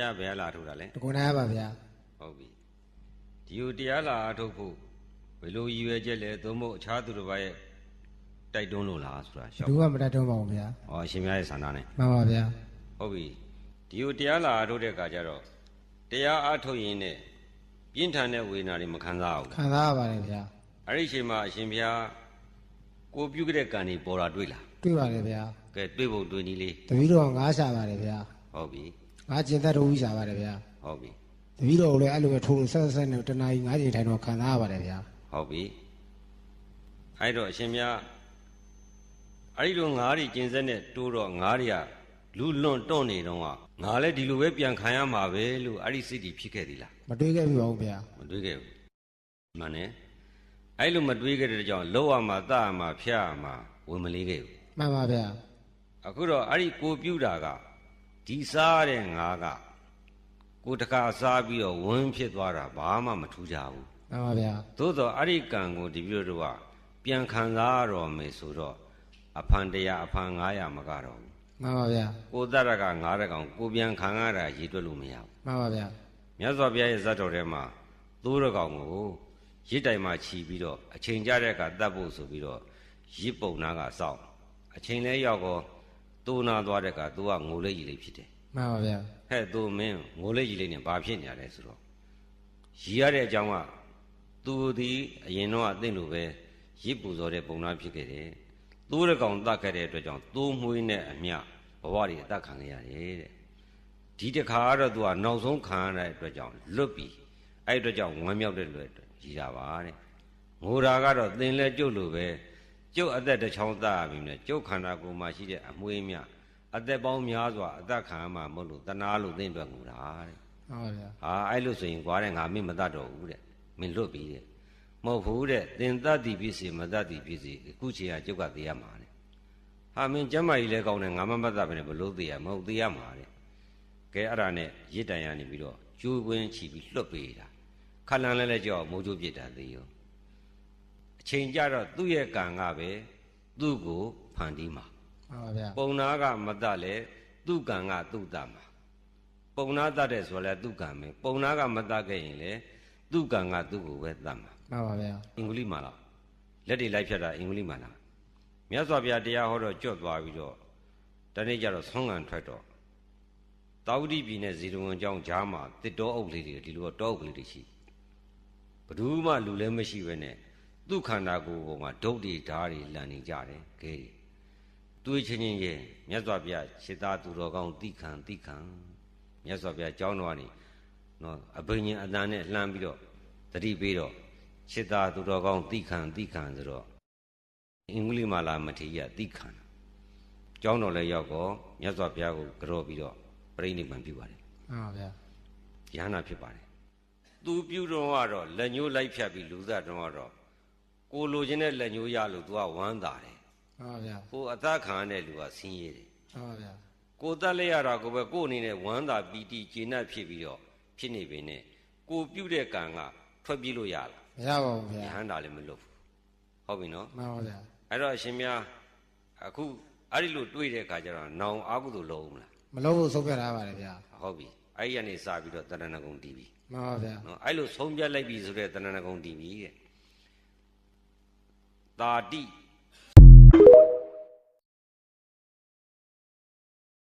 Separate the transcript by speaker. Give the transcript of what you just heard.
Speaker 1: ရဘယ်လာထုတ်တာလဲ
Speaker 2: တကွန်နာပါဗျာ
Speaker 1: ဟုတ်ပြီဒီကိုတရားလာထုတ်ဖို့ဘယ်လိုရည်ရွယ်ချက်လဲသို့မဟုတ်အခြားသူတစ်ပါးရဲ့တိုက်တွန်းလို့လားဆိုတာရှောက်
Speaker 2: ဘူးကမတိုက်တွန်းပါဘူးဗျာ
Speaker 1: ဟောအရှင်များရဲ့ဆန္ဒနဲ့
Speaker 2: မှန်ပါဗျာ
Speaker 1: ဟုတ်ပြီဒီကိုတရားလာထုတ်တဲ့အခါကျတော့တရားအားထုတ်ရင်နဲ့ပြင်းထန်တဲ့ဝေဒနာတွေမခံစားဘူး
Speaker 2: ခံစားရပါတယ်ဗျာ
Speaker 1: အဲ့ဒီအချိန်မှာအရှင်ဘုရားကိုပြုခဲ့တဲ့ကံတွေပေါ်တာတွေ့လား
Speaker 2: တွေ့ပါတယ်ဗျာ
Speaker 1: ကဲတွေ့ဖို့တွေ့နည်းလေး
Speaker 2: တပည့်တော်ငါးရှာပါတယ်ဗျာ
Speaker 1: ဟုတ်ပြီ
Speaker 2: ငါကျင်သက်တော်ကြီးရှာပါတယ်ဗျာ
Speaker 1: ဟုတ်ပြီ
Speaker 2: တပည့်တော်လည်းအဲ့လိုပဲထိုးဆက်နဲ့တနာကြီး9ချိန်ထိုင်တော့ခံစားရပါတယ်ဗျာ
Speaker 1: ဟုတ်ပြီအဲ့တော့အရှင်မြတ်အဲ့ဒီလိုငါးတွေကျင်ဆက်နဲ့တိုးတော့ငါးတွေကလူလွန်တွန့်နေတော့ငါလည်းဒီလိုပဲပြန်ခံရမှာပဲလို့အဲ့ဒီစိတ်ကြီးဖြစ်ခဲ့သီလား
Speaker 2: မတွေးခဲ့ပြီပါဘူးဗျာ
Speaker 1: မတွေးခဲ့ဘူးမှန်တယ်အဲ့လိုမတွေးခဲ့တဲ့ကြောင့်လောရမှာတရမှာဖျားမှာဝင်မလေးခဲ့ဘူး
Speaker 2: မှန်ပါဗျာ
Speaker 1: အခုတော့အဲ့ဒီကိုပြုတာကဒီစားတဲ့ငါးကကိုတခါစားပြီးတော့ဝင်းဖြစ်သွားတာဘာမှမထူးကြဘူး
Speaker 2: မှန်ပါဗျာ
Speaker 1: သို့တော့အဲ့ဒီကံကိုဒီပြုတို့ကပြန်ခံစားရတော့မယ်ဆိုတော့အဖန်100အဖန်900မကတော့ဘူး
Speaker 2: မှန်ပါဗျာ
Speaker 1: ကိုတရက900ကောင်ကိုပြန်ခံရတာရည်တွက်လို့မရဘူး
Speaker 2: မှန်ပါဗျာ
Speaker 1: မြတ်စွာဘုရားရဲ့ဇတ်တော်ထဲမှာသိုးရကောင်ကိုရစ်တိုင်မှာခြီးပြီးတော့အချိန်ကြတဲ့အခါတတ်ဖို့ဆိုပြီးတော့ရစ်ပုံနာကစောင့်အချိန်လဲရောက်တော့တိုးနာသွားတဲ့အခါသူကငိုလိမ့်ကြီးလိမ့်ဖြစ်တယ်
Speaker 2: မှန်ပါဗျာ
Speaker 1: ဟဲ့သူမင်းငိုလိမ့်ကြီးလိမ့်နဲ့ဘာဖြစ်နေရလဲဆိုတော့ရည်ရတဲ့အကြောင်းကသူဒီအရင်တော့အသိလို့ပဲရစ်ပူဇော်တဲ့ပုံနာဖြစ်ခဲ့တယ်သိုးရကောင်တတ်ခဲ့တဲ့အတွက်ကြောင့်သိုးမွေးနဲ့အမျှဘဝတွေအတတ်ခံခဲ့ရတယ်တဲ့ဒီတခါတော့သူကနောက်ဆုံးခံရတဲ့အတွက်ကြောင့်လွတ်ပြီးအဲ့အတွက်ကြောင့်ဝမ်းမြောက်တဲ့လွယ်ရည်တာပါတဲ့ငိုတာကတော့သင်လဲကျုပ်လိုပဲကျုပ်အသက်တစ်ချောင်းတတ်ရပြီနဲ့ကျုပ်ခန္ဓာကိုယ်မှာရှိတဲ့အမွေးမြအသက်ပေါင်းများစွာအသက်ခံမှာမဟုတ်လို့တနာလို့သင်အတွက်ငိုတာတဲ့
Speaker 2: ဟုတ်ဗျာ
Speaker 1: ဟာအဲ့လို့ဆိုရင်ကွာတဲ့ငါမင်းမတတ်တော့ဘူးတဲ့မင်းလွတ်ပြီတဲ့မဟုတ်ဘူးတဲ့သင်တတ်သည်ဖြစ်စေမတတ်သည်ဖြစ်စေအခုချိန်ကကျုပ်ကသိရမှာတဲ့ဟာမင်းကျမ်းမာကြီးလဲကောင်းတယ်ငါမတတ်ပဲနဲ့ဘလို့သိရမဟုတ်သိရမှာတဲ့ကဲအဲ့ဒါနဲ့ရစ်တန်ရနေပြီးတော့ကျိုးကွင်းချီပြီးလွတ်ပေးတာခလန်လဲကြောက်မိုးချိုးပြစ်တာသိရောအချိန်ကြတော့သူ့ရဲ့ကံကပဲသူ့ကိုဖန်တီးမှာ
Speaker 2: မှန်ပါဗျာ
Speaker 1: ပုံနာကမတတ်လဲသူ့ကံကသူ့တတ်မှာပုံနာတတ်တဲ့ဆိုလဲသူ့ကံပဲပုံနာကမတတ်ခဲ့ရင်လေသူ့ကံကသူ့ကိုပဲတတ်မှာ
Speaker 2: မှန်ပါဗျာ
Speaker 1: အင်္ဂုလိမာလာလက်တွေလိုက်ဖြတ်တာအင်္ဂုလိမာလာမြတ်စွာဘုရားတရားဟောတော့ကြွတ်သွားပြီးတော့တနေ့ကျတော့ဆုံးငံထွက်တော့တာဝတိပြည်နဲ့ဇေတဝန်ကျောင်းကြားမှာတစ်တောအုပ်လေးတွေဒီလိုတော့တောအုပ်လေးတွေရှိဘယ်သူမှလူလည်းမရှိပဲနဲ့သူ့ခန္ဓာကိုယ်ပေါ်မှာဒုတ်တွေဓာတ်တွေလန်နေကြတယ်ခဲတွေးချင်းချင်းရဲ့မြတ်စွာဘုရားရှစ်သားသူတော်ကောင်းတိခံမြတ်စွာဘုရားကျောင်းတော်ကနေနော်အဘိညာဉ်အတန်နဲ့လှမ်းပြီးတော့တတိပေးတော့ရှစ်သားသူတော်ကောင်းတိခံဆိုတော့အင်္ဂုလိမာလာမထေရတိခံကျောင်းတော်လည်းရောက်တော့မြတ်စွာဘုရားကိုကြော့ပြီးတော့ပြိဋိဘံပြုပါတယ်
Speaker 2: မှန်ပါဗျာ
Speaker 1: ယန္နာဖြစ်ပါတယ်သူပြုတော့ကတော့လက်ညှိုးလိုက်ဖြတ်ပြီးလူသားတော့ကတော့ကိုလိုချင်တဲ့လက်ညှိုးရလို့သူကဝမ်းသာတယ်
Speaker 2: မှန်ပါဗျာ
Speaker 1: ကိုအသက်ခံတဲ့လူကဆင်းရဲတယ်
Speaker 2: မှန်ပါဗျာ
Speaker 1: ကိုတက်လိုက်ရတာကိုပဲကိုအနေနဲ့ဝမ်းသာပီတိကျေနပ်ဖြစ်ပြီးတော့ဖြစ်နေပေနဲ့ကိုပြုတဲ့ကံကထွက်ပြေးလို့ရလား
Speaker 2: မရပါဘူးဗျာ
Speaker 1: ယဟန္တာလည်းမလွတ်ဘူးဟုတ်ပြီနော်
Speaker 2: မှန်ပါဗျာ
Speaker 1: အဲ့တော့အရှင်များအခုအဲ့ဒီလိုတွေးတဲ့အခါကျတော့နောင်အာဟုသို့လုံးမလား
Speaker 2: မလုံးဘူးဆုံးဖြတ်ထားပါတယ်ဗျာ
Speaker 1: ဟုတ်ပြီအဲ့ဒီကနေစပြီးတော့တဏ္ဍနဂုံတည်ပြီ
Speaker 2: မှန်ပါဗျာ
Speaker 1: နော်အဲ့လိုဆုံးဖြတ်လိုက်ပြီဆိုတဲ့တဏ္ဍနဂုံတည်ပြီတဲ့တာတိ